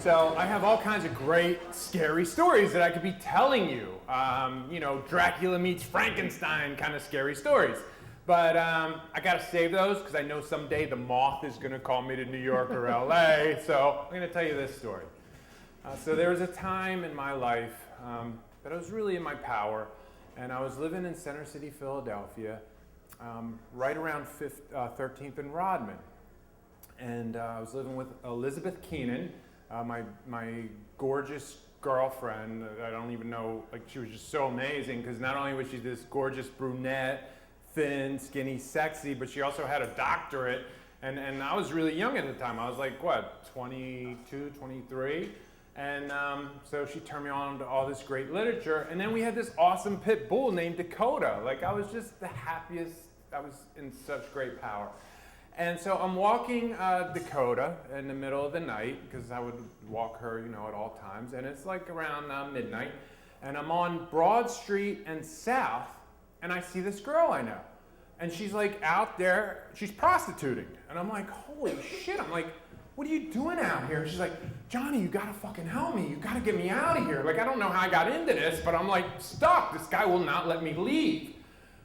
So I have all kinds of great, scary stories that I could be telling you. Dracula meets Frankenstein kind of scary stories. But I gotta save those because I know someday the moth is gonna call me to New York or LA. So I'm gonna tell you this story. So there was a time in my life that I was really in my power, and I was living in Center City, Philadelphia, right around 13th and Rodman. And I was living with Elizabeth Keenan, my gorgeous girlfriend. I don't even know, like, she was just so amazing because not only was she this gorgeous brunette, thin, skinny, sexy, but she also had a doctorate. And I was really young at the time. I was like, what, 22, 23? And so she turned me on to all this great literature. And then we had this awesome pit bull named Dakota. Like, I was just the happiest. I was in such great power. And so I'm walking Dakota in the middle of the night, because I would walk her, at all times. And it's like around midnight. And I'm on Broad Street and South, and I see this girl I know. And she's like out there, she's prostituting. And I'm like, holy shit. I'm like, what are you doing out here? And she's like, Johnny, you gotta fucking help me. You gotta get me out of here. Like, I don't know how I got into this, but I'm like stuck. This guy will not let me leave.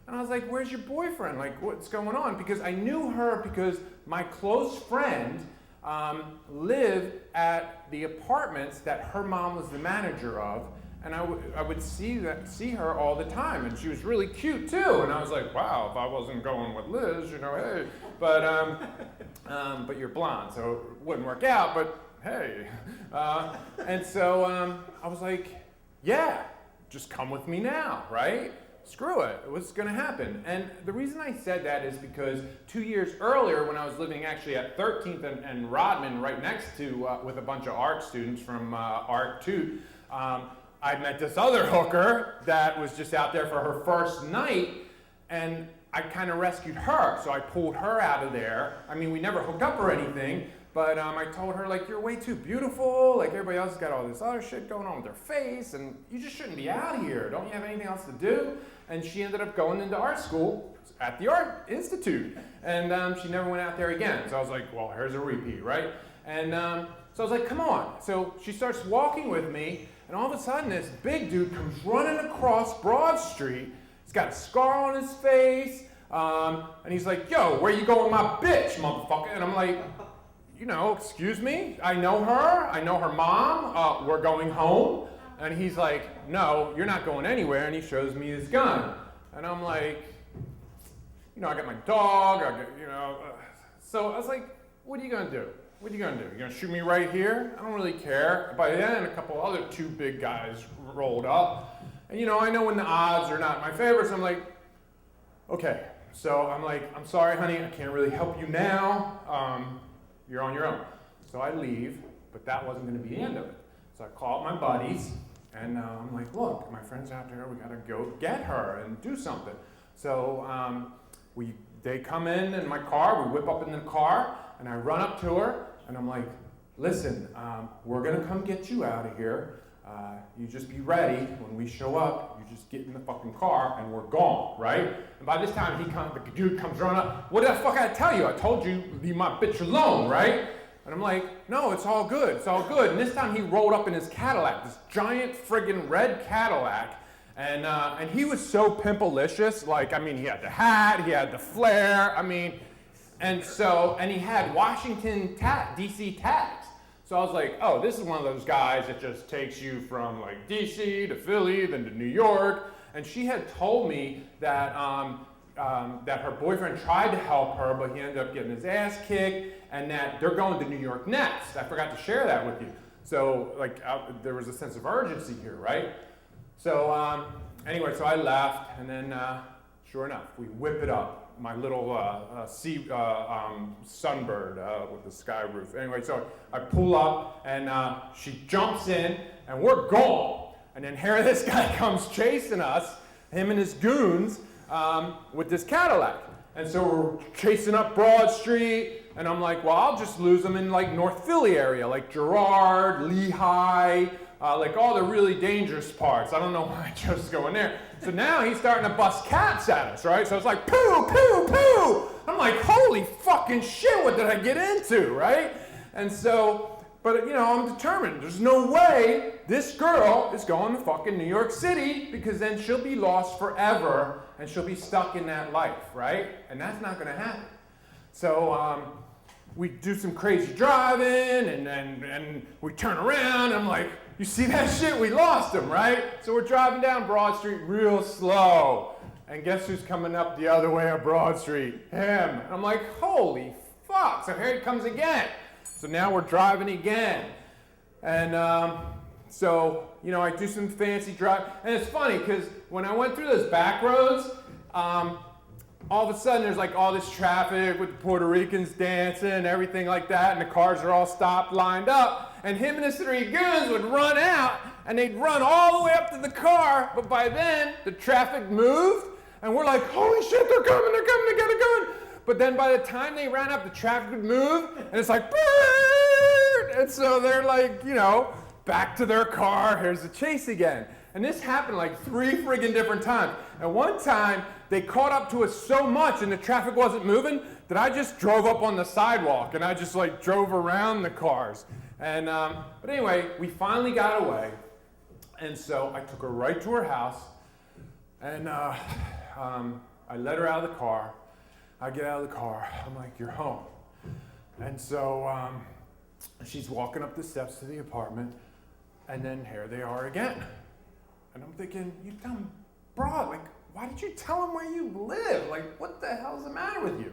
And I was like, where's your boyfriend? Like, what's going on? Because I knew her because my close friend lived at the apartments that her mom was the manager of. And I would see her all the time. And she was really cute too. And I was like, wow, if I wasn't going with Liz, hey. But you're blonde, so it wouldn't work out, but hey. And so I was like, yeah, just come with me now, right? Screw it, what's gonna happen? And the reason I said that is because 2 years earlier, when I was living actually at 13th and Rodman, right next to, with a bunch of art students from Art 2, I met this other hooker that was just out there for her first night, and I kind of rescued her. So I pulled her out of there. I mean, we never hooked up or anything, but I told her, like, you're way too beautiful. Like, everybody else has got all this other shit going on with their face, and you just shouldn't be out here. Don't you have anything else to do? And she ended up going into art school at the Art Institute. And she never went out there again. So I was like, well, here's a repeat, right? And so I was like, come on. So she starts walking with me, and all of a sudden, this big dude comes running across Broad Street. He's got a scar on his face, and he's like, yo, where you going with my bitch, motherfucker? And I'm like, excuse me? I know her mom, we're going home. And he's like, no, you're not going anywhere. And he shows me his gun. And I'm like, I got my dog, so I was like, what are you gonna do? What are you gonna do? You're gonna shoot me right here? I don't really care. By then, a couple other two big guys rolled up. And I know when the odds are not in my favor, so I'm like, okay. So I'm like, I'm sorry, honey, I can't really help you now. You're on your own. So I leave, but that wasn't gonna be the end of it. So I called my buddies, and I'm like, look, my friend's out there, we gotta go get her and do something. So they come in my car, we whip up in the car, and I run up to her, and I'm like, listen, we're gonna come get you out of here. You just be ready. When we show up, you just get in the fucking car, and we're gone, right? And by this time, the dude comes running up, what the fuck I tell you? I told you, leave my bitch alone, right? And I'm like, no, it's all good, it's all good. And this time he rolled up in his Cadillac, this giant friggin' red Cadillac. And he was so pimpalicious. Like, I mean, he had the hat, he had the flair, and he had Washington DC tags. So I was like, oh, this is one of those guys that just takes you from like DC to Philly, then to New York. And she had told me that that her boyfriend tried to help her, but he ended up getting his ass kicked, and that they're going to New York next. I forgot to share that with you. So there was a sense of urgency here, right? So anyway, so I left, and then sure enough, we whip it up. My little Sunbird with the sky roof. Anyway, so I pull up, and she jumps in, and we're gone. And then here this guy comes chasing us, him and his goons, with this Cadillac. And so we're chasing up Broad Street, and I'm like, well, I'll just lose them in like North Philly area, like Girard, Lehigh, like all the really dangerous parts. I don't know why I chose to go in there. So now he's starting to bust caps at us, right? So it's like, poo, poo, poo. I'm like, holy fucking shit, what did I get into, right? And so But, I'm determined. There's no way this girl is going to fucking New York City, because then she'll be lost forever and she'll be stuck in that life, right? And that's not going to happen. So we do some crazy driving, and we turn around. And I'm like, you see that shit? We lost him, right? So we're driving down Broad Street real slow. And guess who's coming up the other way of Broad Street? Him. And I'm like, holy fuck. So here he comes again. So now we're driving again. And so, I do some fancy drive. And it's funny, because when I went through those back roads, all of a sudden there's like all this traffic with the Puerto Ricans dancing and everything like that, and the cars are all stopped, lined up, and him and his 3 goons would run out, and they'd run all the way up to the car, but by then the traffic moved, and we're like, holy shit, they're coming, they gotta go. But then by the time they ran up, the traffic would move, and it's like, bird! And so they're like, back to their car, here's the chase again. And this happened like 3 friggin' different times. And one time, they caught up to us so much and the traffic wasn't moving that I just drove up on the sidewalk, and I just like drove around the cars. And, but anyway, we finally got away. And so I took her right to her house, and I let her out of the car. I get out of the car, I'm like, you're home. And so she's walking up the steps to the apartment, and then here they are again. And I'm thinking, you dumb broad, like, why did you tell him where you live? Like, what the hell's the matter with you?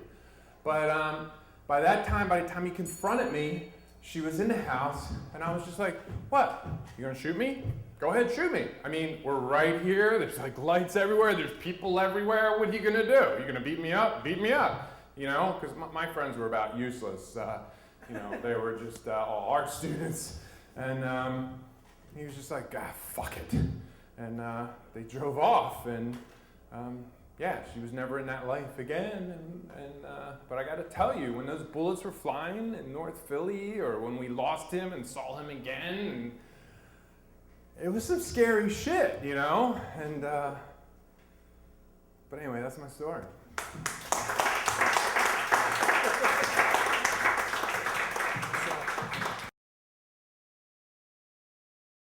But by the time he confronted me, she was in the house, and I was just like, what? You gonna shoot me? Go ahead, shoot me. I mean, we're right here, there's like lights everywhere, there's people everywhere, what are you gonna do? You gonna beat me up? Beat me up. Because my friends were about useless. They were just all art students. And he was just like, fuck it. And they drove off, and she was never in that life again. But I got to tell you, when those bullets were flying in North Philly, or when we lost him and saw him again, it was some scary shit, And but anyway, that's my story.